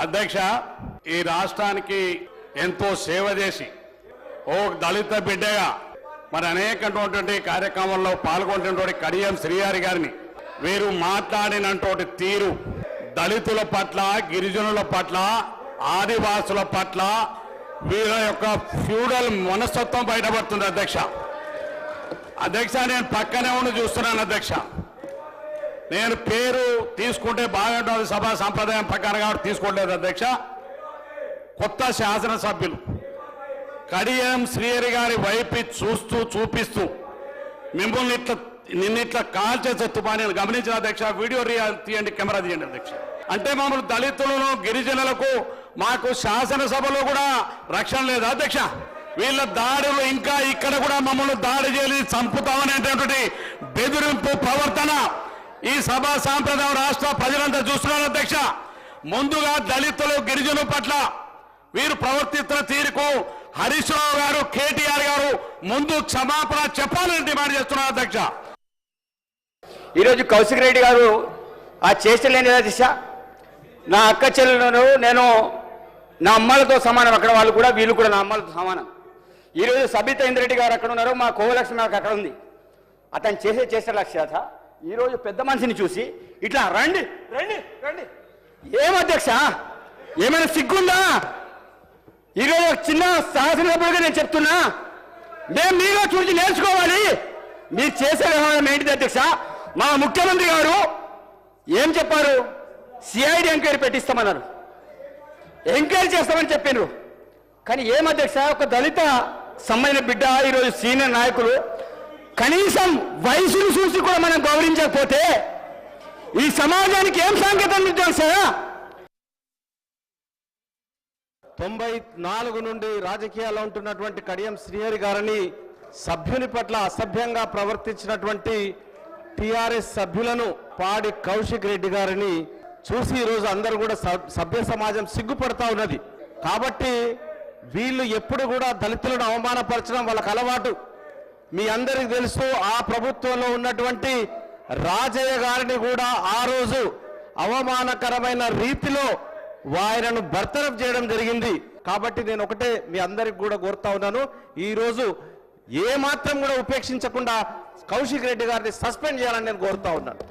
అధ్యక్ష, ఈ రాష్ట్రానికి ఎంతో సేవ చేసి ఓ దళిత బిడ్డగా మరి అనేకటువంటి కార్యక్రమాల్లో పాల్గొంటున్నటువంటి కడియం శ్రీహరి గారిని వీరు మాట్లాడినటువంటి తీరు దళితుల పట్ల, గిరిజనుల పట్ల, ఆదివాసుల పట్ల వీళ్ళ యొక్క ఫ్యూడల్ మనస్తత్వం బయటపడుతుంది అధ్యక్ష. నేను పక్కనే ఉండి చూస్తున్నాను అధ్యక్ష. నేను పేరు తీసుకుంటే బాగుంటుంది సభా సంప్రదాయం ప్రకారం కాబట్టి తీసుకోలేదు అధ్యక్ష. కొత్త శాసనసభ్యులు కడియం శ్రీహరి గారి వైపు చూపిస్తూ మిమ్మల్ని నిన్నిట్లా కాల్ చేసే తుపాని గమనించిన అధ్యక్ష. వీడియో తీయండి, కెమెరా తీయండి అధ్యక్ష. అంటే మమ్మల్ని దళితులను, గిరిజనులకు మాకు శాసనసభలో కూడా రక్షణ లేదు అధ్యక్ష. వీళ్ళ దాడులు ఇంకా ఇక్కడ కూడా మమ్మల్ని దాడి చేసి చంపుతామనేటువంటి బెదిరింపు ప్రవర్తన ఈ సభా సాంప్రదాయం రాష్ట్ర ప్రజలంతా చూస్తున్నారు అధ్యక్ష. ముందుగా దళితులు, గిరిజనుల పట్ల వీరు ప్రవర్తిస్తున్న తీరుకు హరీష్ రావు గారు, కేటీఆర్ గారు ముందు క్షమాపణ చెప్పాలని డిమాండ్ చేస్తున్నారు అధ్యక్ష. ఈరోజు కౌశిక్ రెడ్డి గారు ఆ చేష్టలేని అధ్యక్ష. నా అక్క చెల్లెలను నేను నా అమ్మలతో సమానం, అక్కడ వాళ్ళు కూడా వీళ్ళు కూడా నా అమ్మలతో సమానం. ఈరోజు సబితా ఇంద్రెడ్డి గారు అక్కడ ఉన్నారు, మా కోవలక్ష్మి నాకు అక్కడ ఉంది. అతను చేసే లక్ష్యత ఈరోజు పెద్ద మనిషిని చూసి ఇట్లా రండి రండి రండి ఏమధ్యక్ష, ఏమైనా సిగ్గుందా? ఈరోజు చిన్న శాసనసభ్యుడిగా నేను చెప్తున్నా, మేము మీలో చూసి నేర్చుకోవాలి. మీరు చేసే వ్యవహారం ఏంటిది అధ్యక్ష? మా ముఖ్యమంత్రి గారు ఏం చెప్పారు? సిఐడి ఎంక్వైరీ పెట్టిస్తామన్నారు, ఎంక్వైరీ చేస్తామని చెప్పారు. కానీ ఏం అధ్యక్ష, ఒక దళిత సంబంధించిన బిడ్డ ఈరోజు సీనియర్ నాయకులు కనీసం వయసును చూసి కూడా మనం గౌరవించకపోతే ఈ సమాజానికి ఏం సంకేతం ఇద్దాం సార్? 94 నుండి రాజకీయాల్లో ఉంటున్నటువంటి కడియం శ్రీహరి గారిని సభ్యుని పట్ల అసభ్యంగా ప్రవర్తించినటువంటి టిఆర్ఎస్ సభ్యులను పాడి కౌశిక్ రెడ్డి గారిని చూసి ఈరోజు అందరూ కూడా సభ్య సమాజం సిగ్గుపడతా ఉన్నది. కాబట్టి వీళ్ళు ఎప్పుడు కూడా దళితులను అవమానపరచడం వాళ్ళకి అలవాటు. మీ అందరికీ తెలుసు, ఆ ప్రభుత్వంలో ఉన్నటువంటి రాజయ్య గారిని కూడా ఆ రోజు అవమానకరమైన రీతిలో ఆయనను బర్తరఫ్ చేయడం జరిగింది. కాబట్టి నేను ఒకటే మీ అందరికి కూడా కోరుతా ఉన్నాను, ఈరోజు ఏ మాత్రం కూడా ఉపేక్షించకుండా కౌశిక్ రెడ్డి గారిని సస్పెండ్ చేయాలని నేను కోరుతా ఉన్నాను.